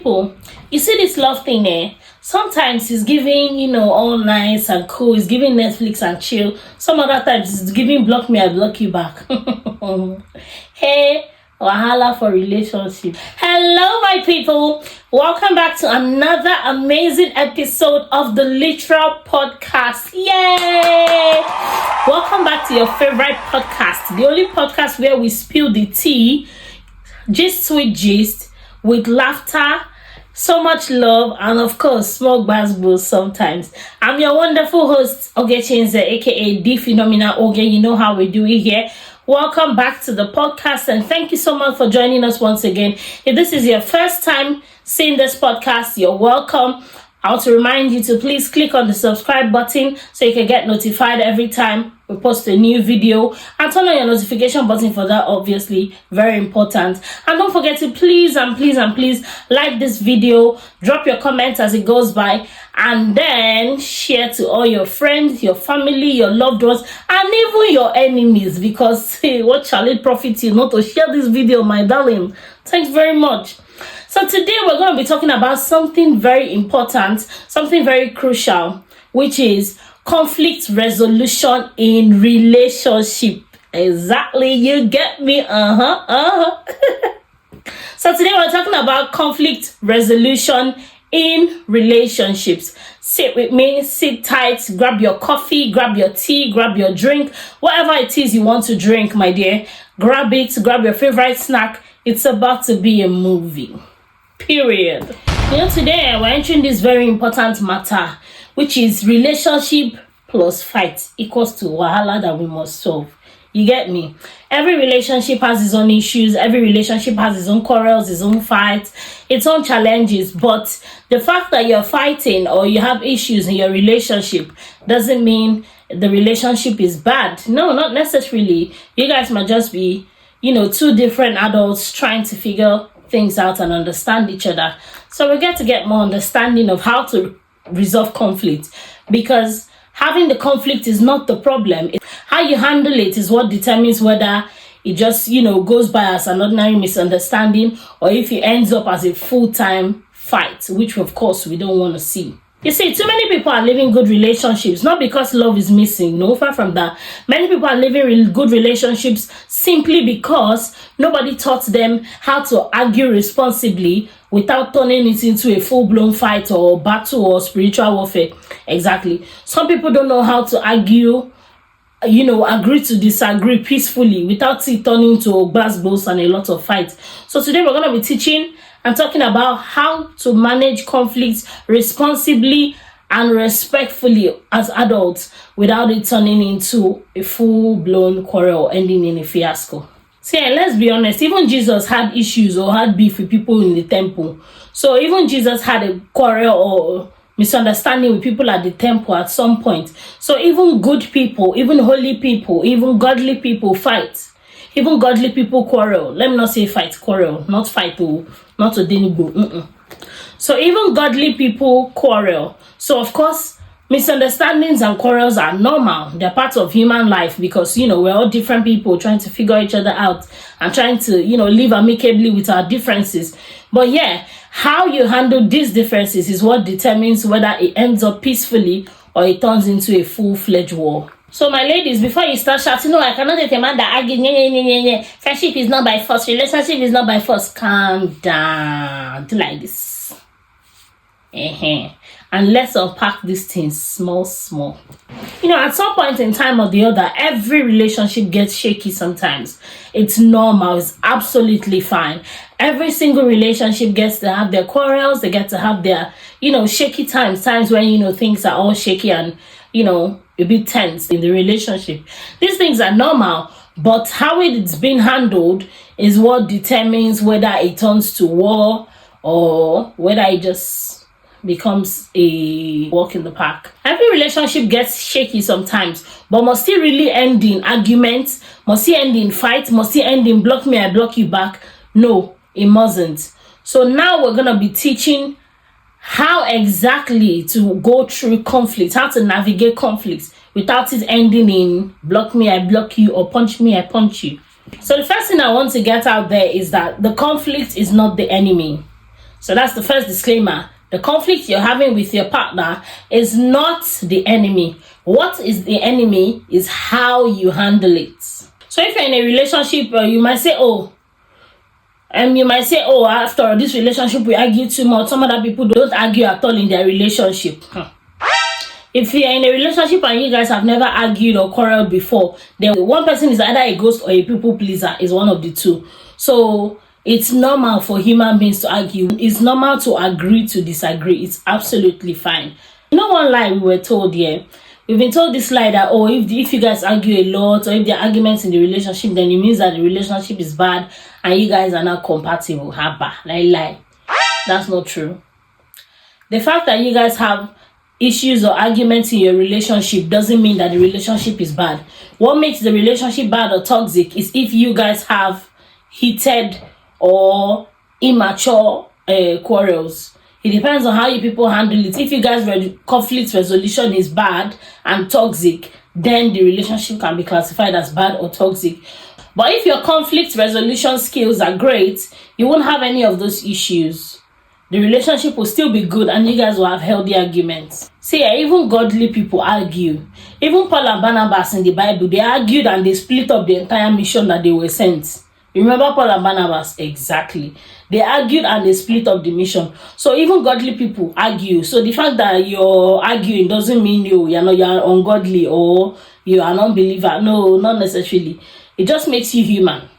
people, you see this love thing, sometimes it's giving, all nice and cool. It's giving Netflix and chill. Some other times it's giving block me, I block you back. Hey, wahala for relationship. Hello, my people. Welcome back to another amazing episode of the Literal Podcast. Yay! Welcome back to your favorite podcast, the only podcast where we spill the tea, gist, sweet gist, with laughter, so much love, and of course, small basketballs sometimes. I'm your wonderful host, Ogechinze, aka the Phenomenal Oge. You know how we do it here. Welcome back to the podcast, and thank you so much for joining us once again. If this is your first time seeing this podcast, you're welcome. I want to remind you to please click on the subscribe button so you can get notified every time we post a new video, and turn on your notification button for that, obviously, very important. And don't forget to please like this video, drop your comments as it goes by, and then share to all your friends, your family, your loved ones, and even your enemies, because hey, what shall it profit you not to share this video, my darling? Thanks very much. So today we're going to be talking about something very important, something very crucial, which is conflict resolution in relationship. Exactly, you get me? So today we're talking about conflict resolution in relationships. Sit with me, sit tight, grab your coffee, grab your tea, grab your drink, whatever it is you want to drink, my dear. Grab it, grab your favorite snack. It's about to be a movie. Period. Today we're entering this very important matter, which is relationship plus fight equals to wahala that we must solve. You get me? Every relationship has its own issues. Every relationship has its own quarrels, its own fights, its own challenges. But the fact that you're fighting or you have issues in your relationship doesn't mean the relationship is bad. No, not necessarily. You guys might just be, two different adults trying to figure things out and understand each other. So we get to get more understanding of how to resolve conflict, because having the conflict is not the problem. How you handle it is what determines whether it just, goes by as an ordinary misunderstanding or if it ends up as a full-time fight, which of course we don't want to see. You see, too many people are living good relationships, not because love is missing, no, far from that. Many people are living good relationships simply because nobody taught them how to argue responsibly without turning it into a full-blown fight or battle or spiritual warfare. Exactly. Some people don't know how to argue, agree to disagree peacefully without it turning into basketballs and a lot of fights. So today we're going to be teaching and talking about how to manage conflicts responsibly and respectfully as adults without it turning into a full-blown quarrel ending in a fiasco. See, let's be honest, even Jesus had issues or had beef with people in the temple. So even Jesus had a quarrel or misunderstanding with people at the temple at some point. So even good people, even holy people, even godly people fight. Even godly people quarrel. Let me not say fight, quarrel. Not fight, not a denigo. So even godly people quarrel. So of course, misunderstandings and quarrels are normal. They're part of human life because, we're all different people trying to figure each other out and trying to, live amicably with our differences. But yeah, how you handle these differences is what determines whether it ends up peacefully or it turns into a full-fledged war. So my ladies, before you start shouting, no, I cannot date a man that argues, friendship is not by force, relationship is not by force. Calm down. Do like this. And let's unpack these things small. At some point in time or the other, every relationship gets shaky sometimes. It's normal. It's absolutely fine. Every single relationship gets to have their quarrels. They get to have their, shaky times when, things are all shaky and, a bit tense in the relationship. These things are normal, but how it's been handled is what determines whether it turns to war or whether it just becomes a walk in the park. Every relationship gets shaky sometimes, but must it really end in arguments? Must it end in fight? Must it end in block me, I block you back? No, it mustn't. So now we're going to be teaching how exactly to go through conflict, how to navigate conflicts without it ending in block me, I block you, or punch me, I punch you. So the first thing I want to get out there is that the conflict is not the enemy. So that's the first disclaimer. The conflict you're having with your partner is not the enemy. What is the enemy is how you handle it. So if you're in a relationship, you might say, after this relationship, we argue too much. Some other people don't argue at all in their relationship. If you're in a relationship and you guys have never argued or quarreled before, then one person is either a ghost or a people pleaser. Is one of the two. So it's normal for human beings to argue. It's normal to agree to disagree. It's absolutely fine. No one lie we were told here. We've been told this lie that, if you guys argue a lot, or if there are arguments in the relationship, then it means that the relationship is bad and you guys are not compatible. Lie. That's not true. The fact that you guys have issues or arguments in your relationship doesn't mean that the relationship is bad. What makes the relationship bad or toxic is if you guys have heated or immature quarrels. It depends on how you people handle it. If you guys conflict resolution is bad and toxic, then the relationship can be classified as bad or toxic. But if your conflict resolution skills are great, you won't have any of those issues. The relationship will still be good and you guys will have healthy arguments. See, even godly people argue. Even Paul and Barnabas in the Bible, they argued and they split up the entire mission that they were sent. Remember Paul and Barnabas? Exactly. They argued and they split up the mission. So even godly people argue. So the fact that you're arguing doesn't mean you're ungodly or you're an unbeliever. No, not necessarily. It just makes you human.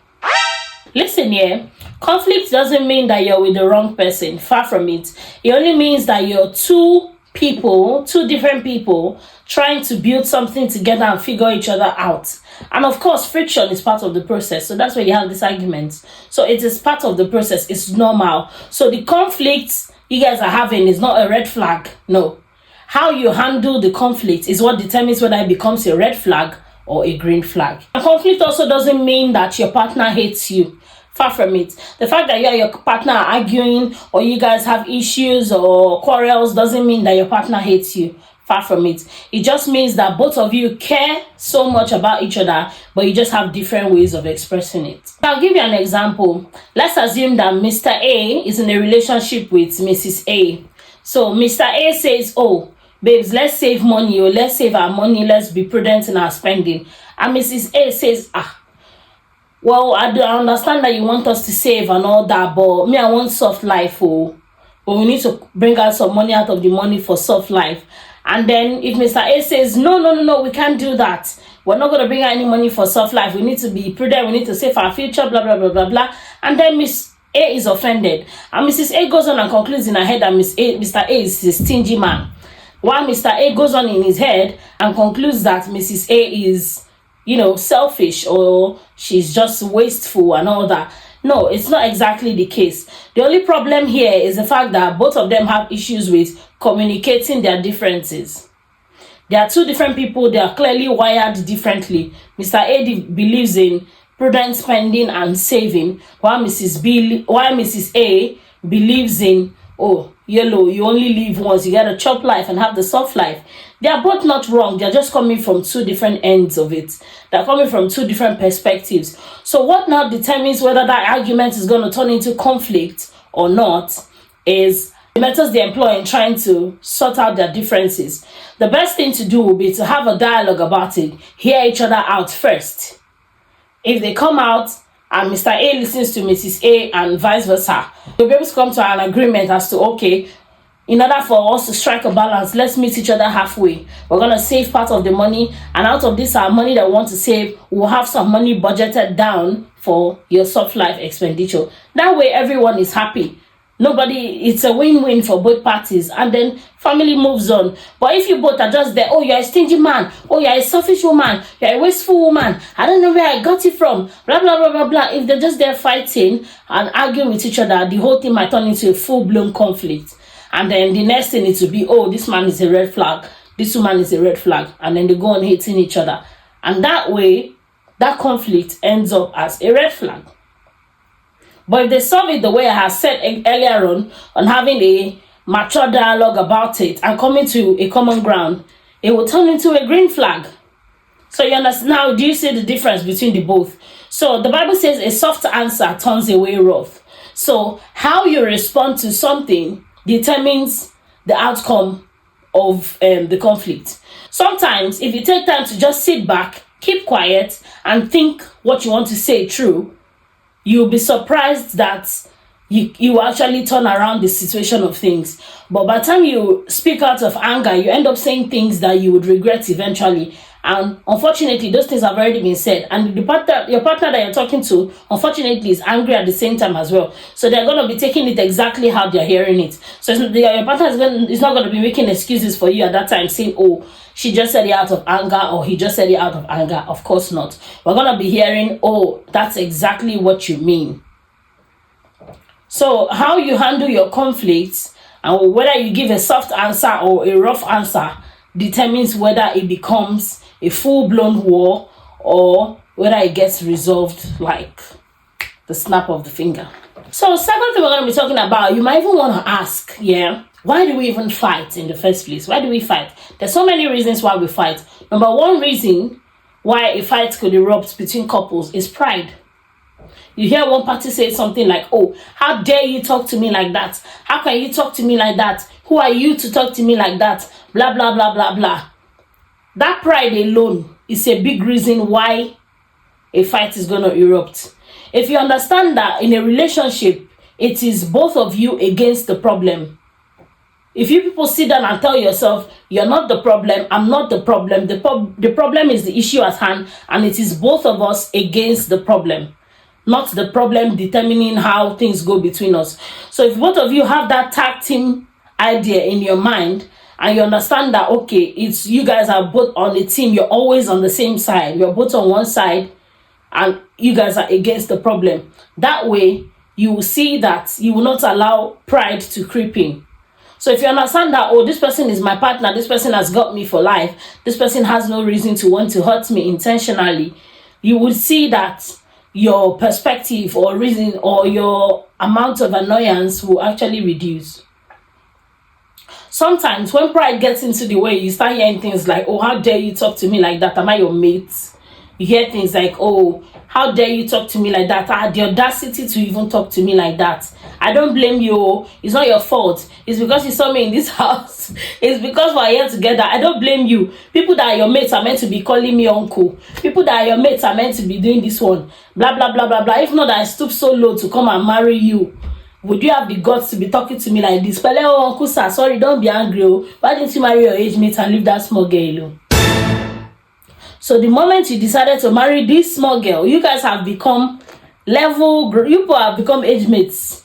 Listen here. Conflict doesn't mean that you're with the wrong person. Far from it. It only means that you're two different people trying to build something together and figure each other out. And of course, friction is part of the process. So that's why you have this argument. So it is part of the process. It's normal. So the conflict you guys are having is not a red flag. No. How you handle the conflict is what determines whether it becomes a red flag or a green flag. A conflict also doesn't mean that your partner hates you. Far from it. The fact that you and your partner are arguing or you guys have issues or quarrels doesn't mean that your partner hates you. Far from it. It just means that both of you care so much about each other, but you just have different ways of expressing it. I'll give you an example. Let's assume that Mr. A is in a relationship with Mrs. A. So Mr. A says, babes, let's save money, or let's save our money, let's be prudent in our spending. And Mrs. A says, well, I understand that you want us to save and all that, but me, I want soft life, but we need to bring out some money out of the money for soft life. And then if Mr. A says, no, we can't do that. We're not going to bring out any money for soft life. We need to be prudent. We need to save for our future, blah, blah, blah, blah, blah. And then Miss A is offended. And Mrs. A goes on and concludes in her head that Mr. A is a stingy man. While Mr. A goes on in his head and concludes that Mrs. A is, selfish or she's just wasteful and all that. No, it's not exactly the case. The only problem here is the fact that both of them have issues with communicating their differences. They are two different people. They are clearly wired differently. Mr. A believes in prudent spending and saving, while Mrs. A believes in, you only live once. You gotta chop life and have the soft life. They are both not wrong. They're just coming from two different ends of it. They're coming from two different perspectives. So what now determines whether that argument is going to turn into conflict or not is the methods they employ in trying to sort out their differences. The best thing to do will be to have a dialogue about it. Hear each other out first. If they come out and Mr. A listens to Mrs. A and vice versa, we'll be able to come to an agreement as to, in order for us to strike a balance, let's meet each other halfway. We're going to save part of the money, and out of this, our money that we want to save, we'll have some money budgeted down for your soft life expenditure. That way, everyone is happy. It's a win-win for both parties, and then family moves on. But if you both are just there, you're a stingy man, you're a selfish woman, you're a wasteful woman, I don't know where I got it from, blah, blah, blah, blah, blah. If they're just there fighting and arguing with each other, the whole thing might turn into a full-blown conflict. And then the next thing is to be, this man is a red flag, this woman is a red flag. And then they go on hating each other. And that way, that conflict ends up as a red flag. But if they solve it the way I have said earlier on having a mature dialogue about it and coming to a common ground, it will turn into a green flag. So you understand now, do you see the difference between the both? So the Bible says a soft answer turns away wrath. So how you respond to something determines the outcome of the conflict. Sometimes if you take time to just sit back, keep quiet, and think what you want to say through, you'll be surprised that you actually turn around the situation of things. But by the time you speak out of anger, you end up saying things that you would regret eventually. And unfortunately, those things have already been said. And your partner that you're talking to, unfortunately, is angry at the same time as well. So they're going to be taking it exactly how they're hearing it. So your partner is not going to be making excuses for you at that time, saying, oh, she just said it out of anger, or he just said it out of anger. Of course not. We're going to be hearing, oh, that's exactly what you mean. So how you handle your conflicts, and whether you give a soft answer or a rough answer, determines whether it becomes a full-blown war or whether it gets resolved like the snap of the finger. So second thing we're going to be talking about, you might even want to ask, why do we even fight in the first place? Why do we fight? There's so many reasons why we fight. Number one reason why a fight could erupt between couples is pride. You hear one party say something like, oh, how dare you talk to me like that? How can you talk to me like that? Who are you to talk to me like that? Blah, blah, blah, blah, blah. That pride alone is a big reason why a fight is going to erupt. If you understand that in a relationship, it is both of you against the problem. If you people sit down and tell yourself, you're not the problem, I'm not the problem, the problem is the issue at hand, and it is both of us against the problem, not the problem determining how things go between us. So if both of you have that tag team idea in your mind, and you understand that, okay, it's you guys are both on the team, you're always on the same side, you're both on one side, and you guys are against the problem. That way, you will see that you will not allow pride to creep in. So if you understand that, oh, this person is my partner, this person has got me for life, this person has no reason to want to hurt me intentionally, you will see that your perspective or reason or your amount of annoyance will actually reduce. Sometimes when pride gets into the way, you start hearing things like, oh, how dare you talk to me like that? Am I your mate? You hear things like, oh, how dare you talk to me like that? I had the audacity to even talk to me like that. I don't blame you. It's not your fault. It's because you saw me in this house. It's because we're here together. I don't blame you. People that are your mates are meant to be calling me uncle. People that are your mates are meant to be doing this one. Blah, blah, blah, blah, blah. If not, I stoop so low to come and marry you. Would you have the guts to be talking to me like this? Pele, oh, uncle sir, sorry, don't be angry. Why didn't you marry your age mate and leave that small girl alone? So the moment you decided to marry this small girl, you guys have become you have become age mates.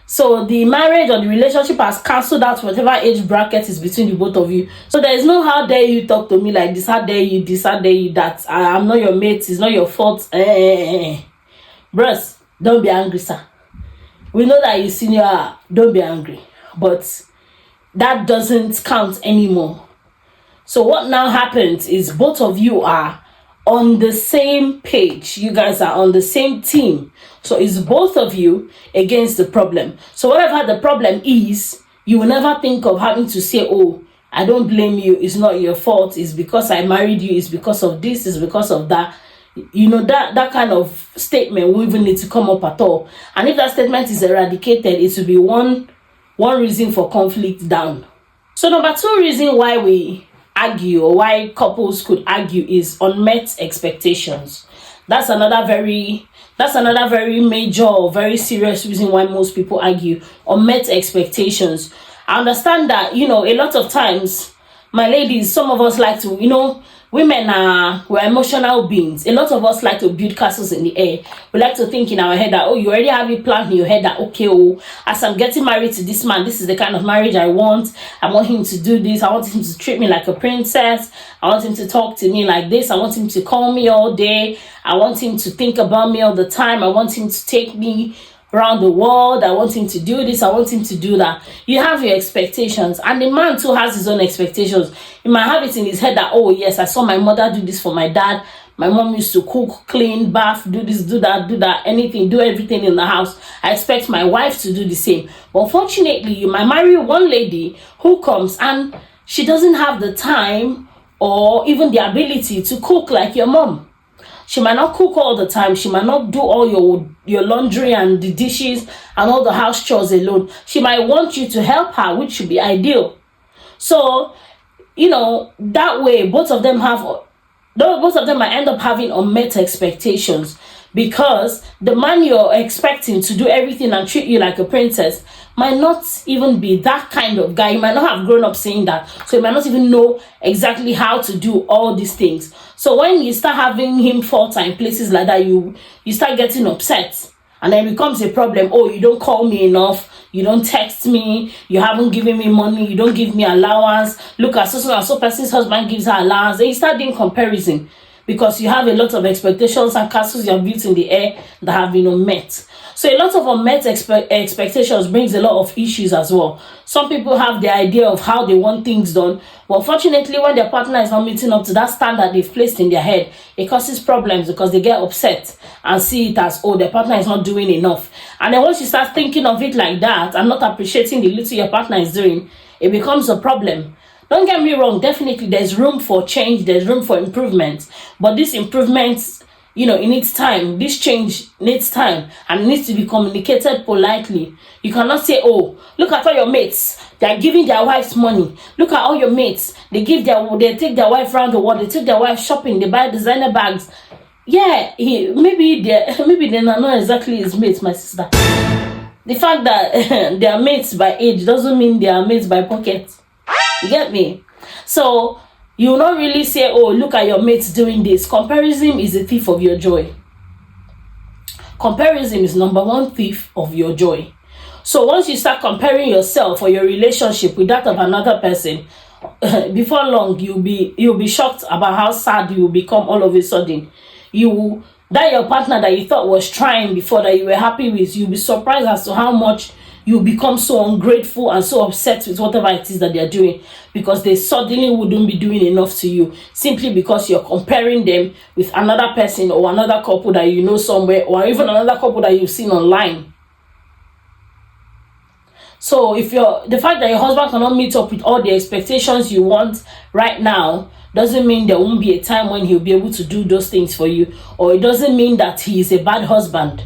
So the marriage or the relationship has cancelled out whatever age bracket is between the both of you. So there is no how dare you talk to me like this, how dare you this, how dare you that. I'm not your mate, it's not your fault. Bros, don't be angry, sir. We know that you senior, don't be angry. But that doesn't count anymore. So what now happens is both of you are on the same page. You guys are on the same team. So it's both of you against the problem. So whatever the problem is, you will never think of having to say, oh, I don't blame you. It's not your fault. It's because I married you. It's because of this. It's because of that. You know, that kind of statement won't even need to come up at all. And if that statement is eradicated, it will be one reason for conflict down. So number two reason why we argue or why couples could argue is unmet expectations. That's another very major or very serious reason why most people argue. Unmet expectations. I understand that, a lot of times, my ladies, some of us like to, we're emotional beings. A lot of us like to build castles in the air. We like to think in our head that, oh, you already have it planned in your head that, okay, as I'm getting married to this man, this is the kind of marriage I want. I want him to do this. I want him to treat me like a princess. I want him to talk to me like this. I want him to call me all day. I want him to think about me all the time. I want him to take me around the world. I want him to do this. I want him to do that. You have your expectations, and the man too has his own expectations. He might have it in his head that, oh yes, I saw my mother do this for my dad. My mom used to cook, clean, bath, do this, do that, anything, do everything in the house. I expect my wife to do the same. But unfortunately, you might marry one lady who comes and she doesn't have the time or even the ability to cook like your mom. She might not cook all the time. She might not do all your laundry and the dishes and all the house chores alone. She might want you to help her, which should be ideal. So, that way both of them might end up having unmet expectations, because the man you're expecting to do everything and treat you like a princess might not even be that kind of guy. He might not have grown up saying that, so he might not even know exactly how to do all these things. So when you start having him falter in places like that, you start getting upset, and then it becomes a problem. Oh, you don't call me enough, you don't text me, you haven't given me money, you don't give me allowance. Look at so and so person's husband gives her allowance. Then you start doing comparison, because you have a lot of expectations and castles you have built in the air that have been unmet. So a lot of unmet expectations brings a lot of issues as well. Some people have the idea of how they want things done, but unfortunately, when their partner is not meeting up to that standard they've placed in their head, it causes problems, because they get upset and see it as, oh, their partner is not doing enough. And then once you start thinking of it like that and not appreciating the little your partner is doing, it becomes a problem. Don't get me wrong, definitely there's room for change, there's room for improvement, but this improvement, it needs time. This change needs time, and it needs to be communicated politely. You cannot say, oh, look at all your mates, they're giving their wives money. Look at all your mates, they take their wife around the world, they take their wife shopping, they buy designer bags. Yeah, maybe they're not exactly his mates, my sister. The fact that they are mates by age doesn't mean they are mates by pocket. You get me? So you will not really say, oh, look at your mates doing this. Comparison is a thief of your joy. Comparison is number one thief of your joy. So once you start comparing yourself or your relationship with that of another person, before long you'll be shocked about how sad you will become all of a sudden. That your partner that you thought was trying before, that you were happy with, you'll be surprised as to how much you become so ungrateful and so upset with whatever it is that they're doing, because they suddenly wouldn't be doing enough to you, simply because you're comparing them with another person or another couple that you know somewhere, or even another couple that you've seen online. So the fact that your husband cannot meet up with all the expectations you want right now doesn't mean there won't be a time when he'll be able to do those things for you, or it doesn't mean that he is a bad husband.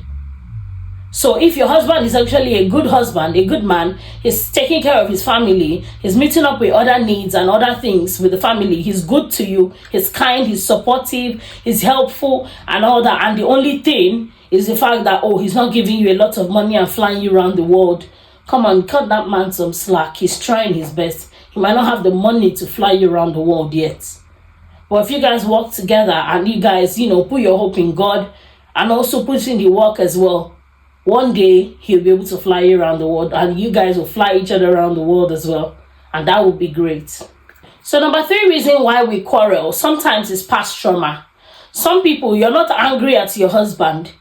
So if your husband is actually a good husband, a good man, he's taking care of his family, he's meeting up with other needs and other things with the family, he's good to you, he's kind, he's supportive, he's helpful and all that, and the only thing is the fact that, oh, he's not giving you a lot of money and flying you around the world. Come on, cut that man some slack. He's trying his best. He might not have the money to fly you around the world yet, but if you guys work together and you guys, put your hope in God and also put in the work as well, one day he'll be able to fly you around the world, and you guys will fly each other around the world as well, and that would be great. So number 3 reason why we quarrel sometimes is past trauma. Some people, you're not angry at your husband,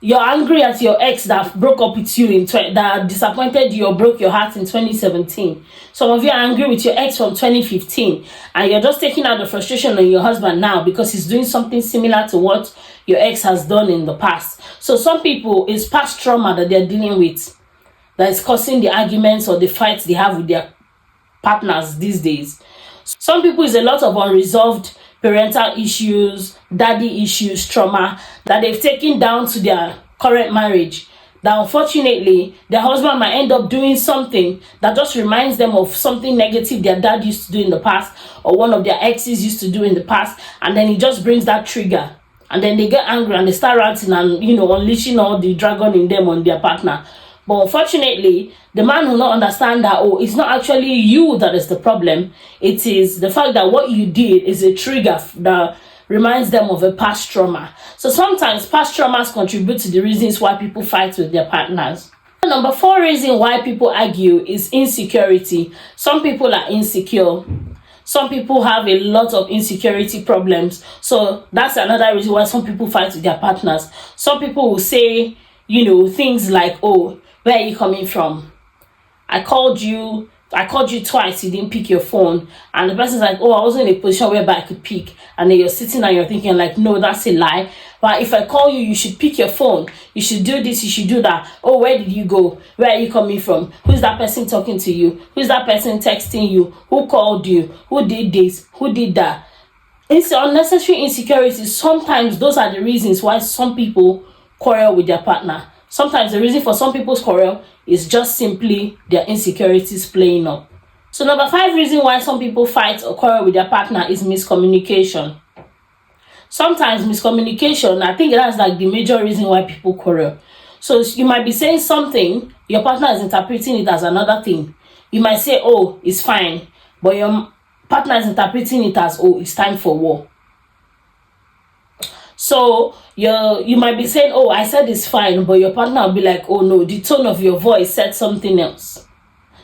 you're angry at your ex that broke up with you that disappointed you or broke your heart in 2017. Some of you are angry with your ex from 2015, and you're just taking out the frustration on your husband now because he's doing something similar to what your ex has done in the past. So some people, it's past trauma that they're dealing with that is causing the arguments or the fights they have with their partners these days. Some people, is a lot of unresolved parental issues, daddy issues, trauma that they've taken down to their current marriage, that unfortunately their husband might end up doing something that just reminds them of something negative their dad used to do in the past, or one of their exes used to do in the past, and then it just brings that trigger, and then they get angry and they start ranting and unleashing all the dragon in them on their partner. But unfortunately, the man will not understand that, oh, it's not actually you that is the problem. It is the fact that what you did is a trigger that reminds them of a past trauma. So sometimes past traumas contribute to the reasons why people fight with their partners. Number 4 reason why people argue is insecurity. Some people are insecure. Some people have a lot of insecurity problems. So that's another reason why some people fight with their partners. Some people will say, things like, oh, where are you coming from? I called you twice, you didn't pick your phone. And the person's like, oh, I wasn't in a position whereby I could pick. And then you're sitting and you're thinking like, no, that's a lie. But if I call you, you should pick your phone. You should do this, you should do that. Oh, where did you go? Where are you coming from? Who's that person talking to you? Who's that person texting you? Who called you? Who did this? Who did that? It's unnecessary insecurities. Sometimes those are the reasons why some people quarrel with their partner. Sometimes the reason for some people's quarrel is just simply their insecurities playing up. So number 5 reason why some people fight or quarrel with their partner is miscommunication. Sometimes miscommunication, I think that's like the major reason why people quarrel. So you might be saying something, your partner is interpreting it as another thing. You might say, oh, it's fine, but your partner is interpreting it as, oh, it's time for war. So you might be saying, oh, I said it's fine, but your partner will be like, oh no, the tone of your voice said something else.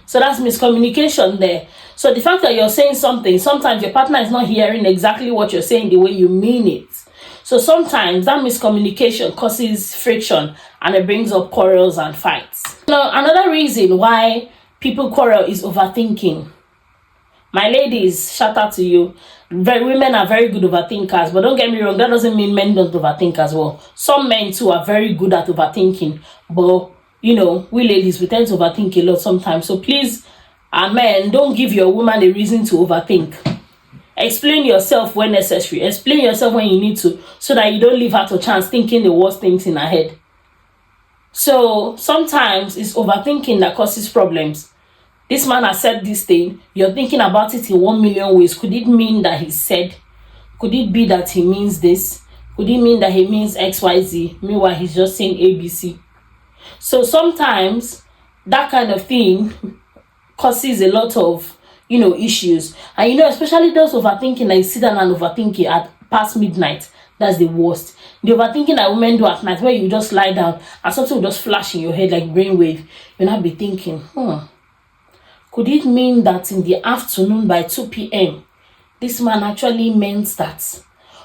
So that's miscommunication there. So the fact that you're saying something, sometimes your partner is not hearing exactly what you're saying the way you mean it. So sometimes that miscommunication causes friction and it brings up quarrels and fights. Now, another reason why people quarrel is overthinking. My ladies, shout out to you. Women are very good overthinkers, but don't get me wrong, that doesn't mean men don't overthink as well. Some men too are very good at overthinking, but we ladies, we tend to overthink a lot sometimes. So please, men, don't give your woman a reason to overthink. Explain yourself when necessary. Explain yourself when you need to, so that you don't leave her to chance thinking the worst things in her head. So sometimes it's overthinking that causes problems. This man has said this thing. You're thinking about it in 1 million ways. Could it mean that he said? Could it be that he means this? Could it mean that he means XYZ? Meanwhile, he's just saying ABC. So sometimes that kind of thing causes a lot of issues. And especially those overthinking, like sit down and overthinking at past midnight. That's the worst. The overthinking that women do at night, where you just lie down and something will just flash in your head like brainwave. You'll not be thinking, could it mean that in the afternoon by 2 p.m. this man actually meant that?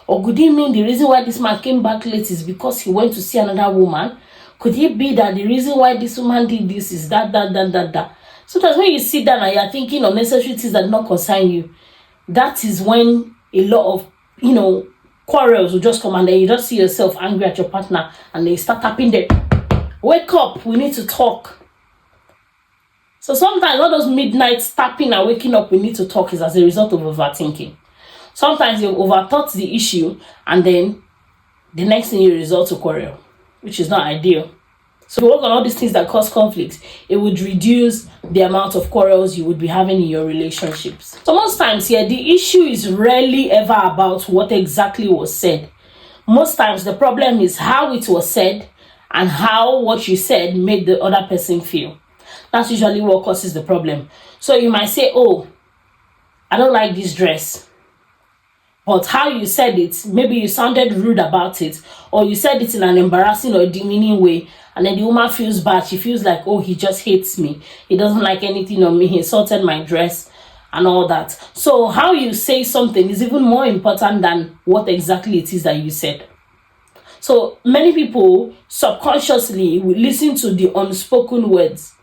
Or could it mean the reason why this man came back late is because he went to see another woman? Could it be that the reason why this woman did this is that? Sometimes when you sit down and you're thinking unnecessary things that do not concern you, that is when a lot of, quarrels will just come, and then you just see yourself angry at your partner and they start tapping them. Wake up, we need to talk. So sometimes all those midnight tapping and waking up, we need to talk, is as a result of overthinking. Sometimes you've overthought the issue and then the next thing you result to quarrel, which is not ideal. So work on all these things that cause conflicts. It would reduce the amount of quarrels you would be having in your relationships. So most times here, the issue is rarely ever about what exactly was said. Most times the problem is how it was said and how what you said made the other person feel. That's usually what causes the problem. So you might say, oh, I don't like this dress. But how you said it, maybe you sounded rude about it, or you said it in an embarrassing or demeaning way, and then the woman feels bad. She feels like, oh, he just hates me. He doesn't like anything on me. He insulted my dress and all that. So how you say something is even more important than what exactly it is that you said. So many people subconsciously will listen to the unspoken words.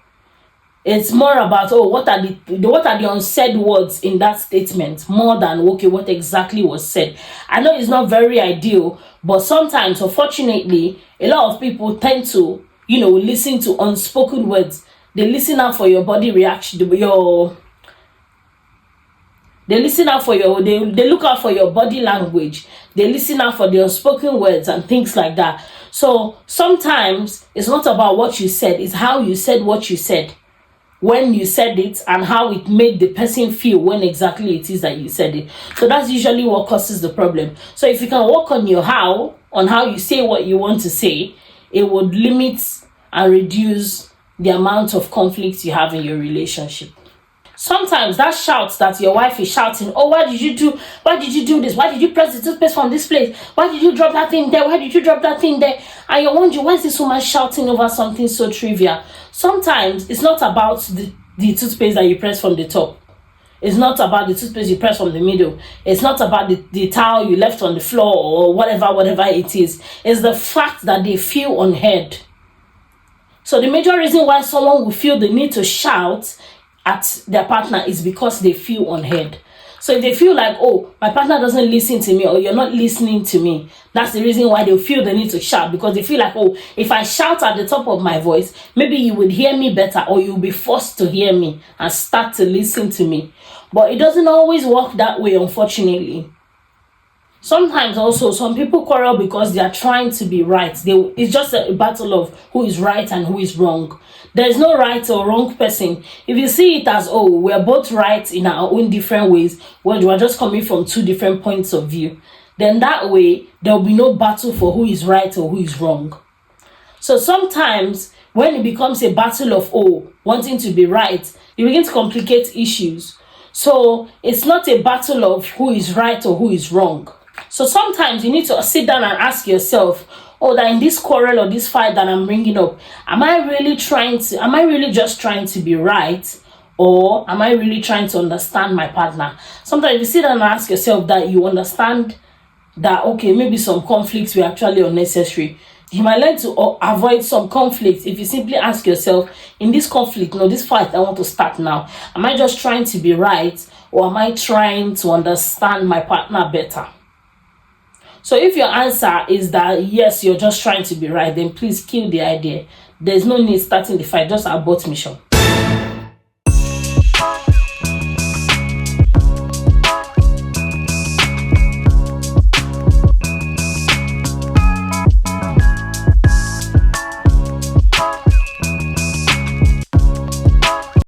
It's more about, oh, what are the unsaid words in that statement, more than, okay, what exactly was said. I know it's not very ideal, but sometimes, unfortunately, a lot of people tend to, listen to unspoken words. They listen out for your body reaction, they listen out for they look out for your body language. They listen out for the unspoken words and things like that. So sometimes it's not about what you said, it's how you said what you said, when you said it, and how it made the person feel when exactly it is that you said it. So that's usually what causes the problem. So if you can work on how you say what you want to say, it would limit and reduce the amount of conflict you have in your relationship. Sometimes that shout that your wife is shouting, oh, why did you do this? Why did you press the toothpaste from this place? Why did you drop that thing there? Why did you drop that thing there? And you're wondering, why is this woman shouting over something so trivial? Sometimes it's not about the toothpaste that you press from the top. It's not about the toothpaste you press from the middle. It's not about the towel you left on the floor or whatever it is. It's the fact that they feel unheard. So the major reason why someone will feel the need to shout at their partner is because they feel unheard. So if they feel like, oh, my partner doesn't listen to me, or you're not listening to me, that's the reason why they feel the need to shout, because they feel like, oh, if I shout at the top of my voice, maybe you would hear me better, or you'll be forced to hear me and start to listen to me. But it doesn't always work that way, unfortunately. Sometimes also some people quarrel because they are trying to be right. It's just a battle of who is right and who is wrong. There is no right or wrong person. If you see it as, oh, we're both right in our own different ways, well, we're just coming from two different points of view, then that way there will be no battle for who is right or who is wrong. So sometimes when it becomes a battle of, oh, wanting to be right, you begin to complicate issues. So it's not a battle of who is right or who is wrong. So sometimes you need to sit down and ask yourself, oh, that in this quarrel or this fight that I'm bringing up, am I really just trying to be right, or am I really trying to understand my partner? Sometimes you sit down and ask yourself that, you understand that, okay, maybe some conflicts were actually unnecessary. You might learn to avoid some conflicts if you simply ask yourself, in this conflict, this fight I want to start now, am I just trying to be right, or am I trying to understand my partner better? So if your answer is that yes, you're just trying to be right, then please kill the idea. There's no need starting the fight, just abort mission.